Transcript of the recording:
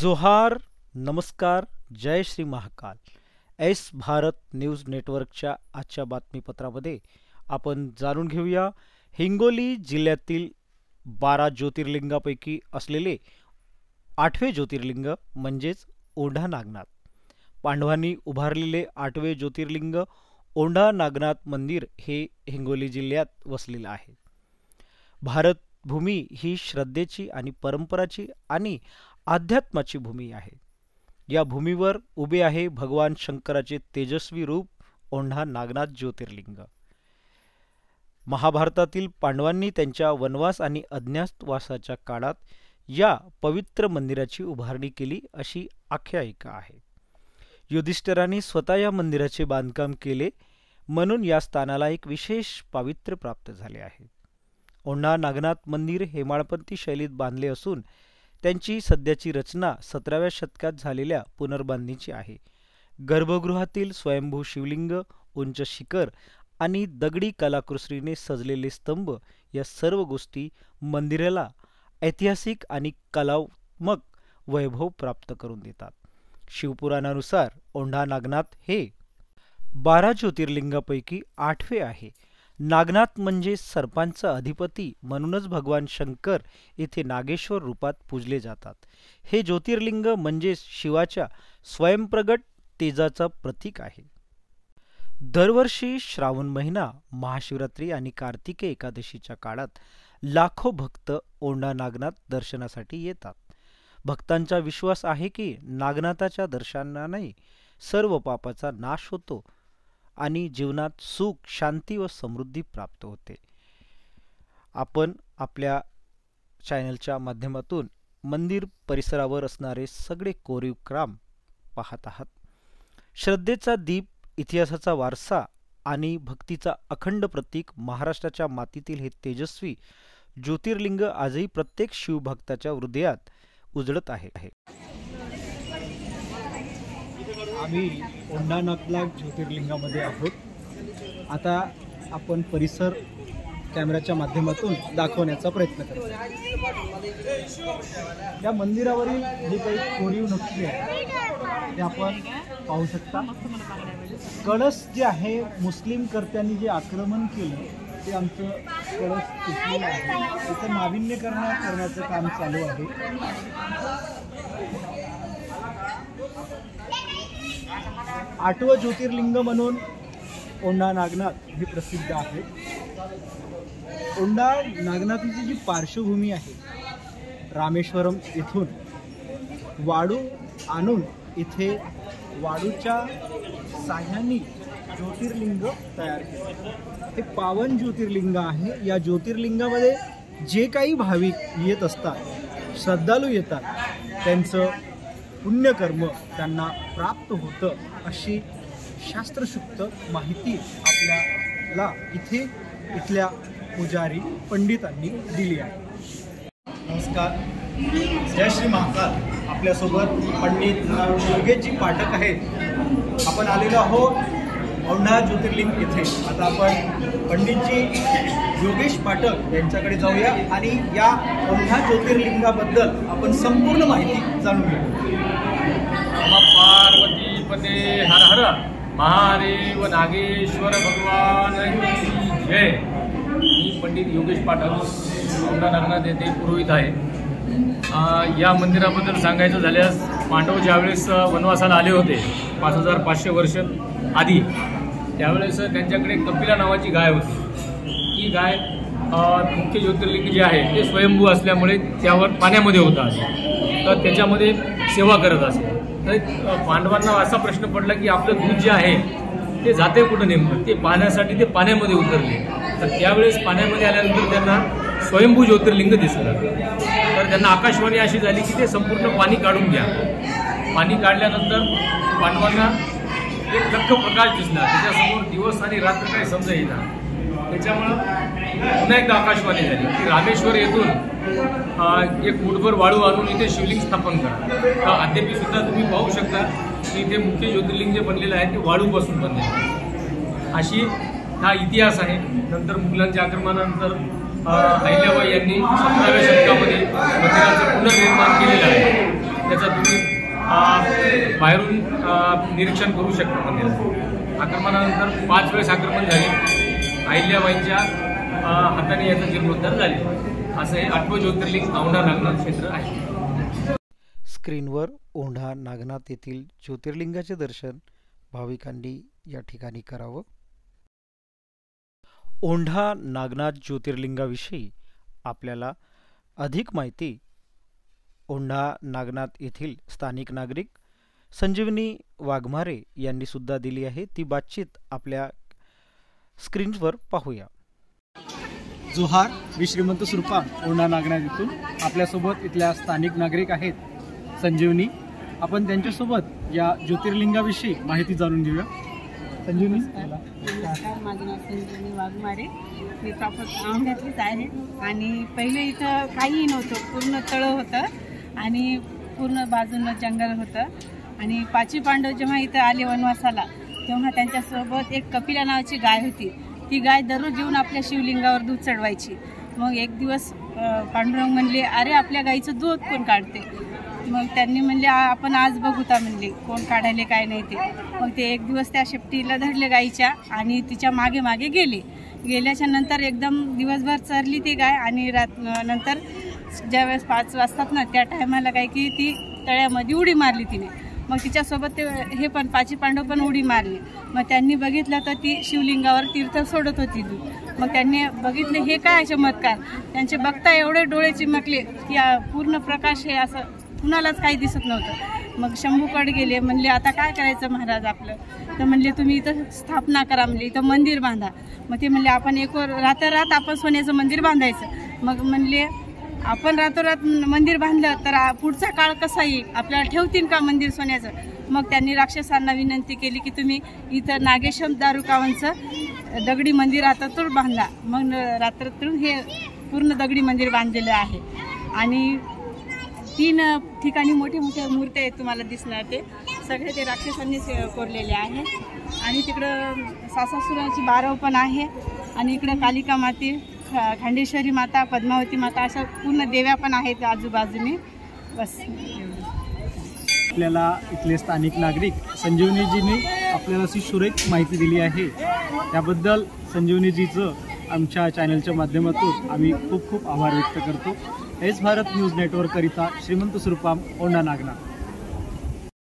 जोहार, नमस्कार, जय Shri Mahakal. S Bharat news नेटवर्कच्या आजच्या बातमीपत्रामध्ये आपण जाणून घेऊया हिंगोली जिल्ह्यातील 12 ज्योतिर्लिंगापैकी असलेले 8वे ज्योतिर्लिंग म्हणजेच औंढा नागनाथ. पांडवांनी उभारलेले 8वे ज्योतिर्लिंग औंढा नागनाथ मंदिर हे हिंगोली जिल्ह्यात वसलेले आहे. भारत भूमी ही श्रद्धेची आणि परंपराची आणि अध्यात्माची भूमी आहे. या भूमीवर उभे आहे भगवान शंकराचे तेजस्वी रूप औंढा नागनाथ ज्योतिर्लिंग. महाभारतातील पांडवांनी त्यांच्या वनवास आणि अज्ञातवासाच्या काळात या पवित्र मंदिराची उभारणी केली अशी आख्यायिका आहे. युधिष्ठिराने स्वतः या मंदिराचे बांधकाम केले म्हणून या स्थानाला एक विशेष पावित्र्य प्राप्त झाले आहे. औंढा नागनाथ मंदिर हेमाळपंथी शैलीत बांधले असून त्यांची सध्याची रचना 17व्या शतकात झालेल्या पुनर्बांधणीची आहे. गर्भगृहातील स्वयंभू शिवलिंग, उंच शिखर आणि दगडी कलाकृतीने सजलेले स्तंभ या सर्व गोष्टी मंदिराला ऐतिहासिक आणि कलात्मक वैभव प्राप्त करून देतात. शिवपुराणानुसार औंढा नागनाथ हे 12 ज्योतिर्लिंगापैकी 8वे आहे. नागनाथ म्हणजे सर्पांचा अधिपती म्हणूनच भगवान शंकर येथे नागेश्वर रूपात पूजले जातात. हे ज्योतिर्लिंग म्हणजे शिवाच्या स्वयंप्रगट तेजाचा प्रतीक आहे. दरवर्षी श्रावण महिना, महाशिवरात्री आणि कार्तिकी एकादशीच्या काळात लाखो भक्त औंढा नागनाथ दर्शनासाठी येतात. भक्तांचा विश्वास आहे की नागनाथाच्या दर्शनाने सर्व पापाचा नाश होतो आणि जीवनात सुख, शांती व समृद्धी प्राप्त होते. आपण आपल्या चॅनलच्या माध्यमातून मंदिर परिसरावर असणारे सगळे कोरीव काम पाहत आहात. श्रद्धेचा दीप, इतिहासाचा वारसा आणि भक्तीचा अखंड प्रतीक महाराष्ट्राच्या मातीतील हे तेजस्वी ज्योतिर्लिंग आजही प्रत्येक शिवभक्ताच्या हृदयात उजळत आहे. आम्ही औंढा नागनाथ ज्योतिर्लिंगामध्ये आहोत. आता आपण परिसर कॅमेऱ्याच्या माध्यमातून दाखवण्याचा प्रयत्न करतो. या मंदिरावरील जे काही कोरीव नक्षी आहे ते आपण पाहू शकता. कळस जे आहे, मुस्लिम कर्त्यांनी जे आक्रमण केलं ते आमचं कळस तुटलेलं आहे. त्याचं नाविन्यकरण करण्याचं काम चालू आहे. 8वं ज्योतिर्लिंग म्हणून औंढा नागनाथ हे प्रसिद्ध आहे. औंढा नागनाथाची जी पार्श्वभूमी आहे, रामेश्वरम येथून वाळू आणून इथे वाळूच्या साह्याने ज्योतिर्लिंग तयार केले. हे पावन ज्योतिर्लिंग आहे. या ज्योतिर्लिंगामध्ये जे काही भाविक येत असतात, श्रद्धाळू येतात, त्यांचं पुण्यकर्म त्यांना प्राप्त होतं अशी शास्त्रशुद्ध माहिती आपल्याला इथल्या पुजारी पंडितांनी दिली आहे. नमस्कार, जय श्री महाकाल. आपल्यासोबत पंडित योगेशजी पाठक आहेत. आपण आलेलो आहोत औंढा ज्योतिर्लिंग येथे. आता आपण पंडितजी योगेश पाठक यांच्याकडे जाऊया आणि या औंढा ज्योतिर्लिंगाबद्दल आपण संपूर्ण माहिती जाणून घेऊ. पार्वती पते हर हर महादेव नागेश्वर भगवान की जय. मी पंडित योगेश पाठक औंढा नागनाथ येथे पुरोहित आहे. या मंदिराबद्दल सांगायचं झाल्यास, पांडव ज्यावेळेस वनवासाला आले होते 5500 वर्ष आधी, त्यावेळेस त्यांच्याकडे कपिला नावाची गाय होती. ही गाय मुख्य ज्योतिर्लिंग जे आहे ते स्वयंभू असल्यामुळे त्यावर पाण्यामध्ये होता असे, तर त्याच्यामध्ये सेवा करत असे. तर पांडवांना असा प्रश्न पडला की आपलं दूध जे आहे ते जाते कुठं नेमकं, ते पाहण्यासाठी ते पाण्यामध्ये उतरले. तर त्यावेळेस पाण्यामध्ये आल्यानंतर त्यांना स्वयंभू ज्योतिर्लिंग दिसलं. तर त्यांना आकाशवाणी अशी झाली की ते संपूर्ण पाणी काढून घ्या. पाणी काढल्यानंतर पांडवांना एक लख्ख प्रकाश दिसला. त्याच्यासमोर दिवस आणि रात्र काही समजा येईना. त्याच्यामुळं पुन्हा एकदा आकाशवाणी झाली की रामेश्वर येथून एक मुठभर वाळू आणून इथे शिवलिंग स्थापन करा. तर अद्यापी सुद्धा तुम्ही पाहू शकता की इथे मुख्य ज्योतिर्लिंग जे बनलेलं आहे ते वाळूपासून बनलेलं आहे. अशी हा इतिहास आहे. नंतर मुघलांच्या आक्रमणानंतर अहिल्याबाई यांनी 17व्या शतकामध्ये मंदिराचं पुनर्निर्माण केलेलं आहे. त्याचं तुम्ही बाहेरून निरीक्षण करू शकता मंदिराचं. आक्रमणानंतर 5 वेळेस आक्रमण झाले. अहिल्याबाईंच्या हाताने याचा जीर्णोद्धार झाले. असं हे 8वं ज्योतिर्लिंग औंढा नागनाथ क्षेत्र आहे. स्क्रीनवर औंढा नागनाथ येथील ज्योतिर्लिंगाचे दर्शन भाविकांनी या ठिकाणी करावं. औंढा नागनाथ ज्योतिर्लिंगाविषयी आपल्याला अधिक माहिती औंढा नागनाथ येथील स्थानिक नागरिक संजीवनी वाघमारे यांनी सुद्धा दिली आहे. ती बातचीत आपल्या स्क्रीनवर पाहूया. जोहार, मी श्रीमंत सुरपाम औंढा नागनाथ येथून. आपल्यासोबत इथल्या स्थानिक नागरिक आहेत संजीवनी. आपण त्यांच्यासोबत या ज्योतिर्लिंगाविषयी माहिती जाणून घेऊया. संजीवनी, नमस्कार, माझं नाव संजीवनी वाघमारे. मी प्रॉपर औंढ्यातलीच आहे. आणि पहिले इथं काहीही नव्हतं, पूर्ण तळं होतं आणि पूर्ण बाजूनं जंगल होतं. आणि 5 पांडव जेव्हा इथं आले वनवासाला, तेव्हा त्यांच्यासोबत एक कपिला नावाची गाय होती. ती गाय दररोज येऊन आपल्या शिवलिंगावर दूध चढवायची. मग एक दिवस पांडुरंग म्हणले, अरे आपल्या गाईचं दूध कोण काढते? मग त्यांनी म्हणले, आपण आज बघूता म्हणले कोण काढायले काय नाही ते. मग ते एक दिवस त्या शेपटीला धरले गाईच्या आणि तिच्या मागे मागे गेल्याच्या नंतर एकदम दिवसभर चरली ती गाय. आणि नंतर ज्यावेळेस 5 वाजतात ना, त्या टायमाला काय की ती तळ्यामध्ये उडी मारली तिने. मग तिच्यासोबत ते हे पण 5 पांडव पण उडी मारली. मग त्यांनी बघितलं तर ती शिवलिंगावर तीर्थ सोडत होती दूध. मग त्यांनी बघितले हे काय चमत्कार. त्यांचे बघता एवढे डोळे चिमकले की पूर्ण प्रकाश हे असं कुणालाच काही दिसत नव्हतं. मग शंभूकडे गेले, म्हणले आता काय करायचं महाराज आपलं? तर म्हणले तुम्ही इथं स्थापना करा, म्हणले इथं मंदिर बांधा. मग ते म्हणले आपण रातोरात आपण सोन्याचं मंदिर बांधायचं. मग म्हणले आपण रातोरात मंदिर बांधलं तर पुढचा काळ कसा येईल, आपल्याला ठेवतील का मंदिर सोन्याचं? मग त्यांनी राक्षसांना विनंती केली की तुम्ही इथं नागेशम दारुकावांचं दगडी मंदिर रात्रतून बांधा. मग रात्रतून हे पूर्ण दगडी मंदिर बांधलेलं आहे. आणि 3 ठिकाणी मोठे मोठे मूर्त्या आहेत तुम्हाला दिसणार. ते सगळे ते राक्षसांनीच कोरलेले आहे. आणि तिकडं सासासुराची बारव पण आहे. आणि इकडं कालिका माती, खांडेश्वरी माता, पद्मावती माता अशा पूर्ण देव्या पण आहेत आजूबाजूने. बस आपल्याला इथले स्थानिक नागरिक संजीवनीजींनी आपल्याला अशी सुरेख माहिती दिली आहे. त्याबद्दल संजीवनीजीचं आमच्या चॅनलच्या माध्यमातून आम्ही खूप खूप आभार व्यक्त करतो. एस भारत न्यूज नेटवर्ककरिता श्रीमंत सुरपाम, औंढा नागनाथ.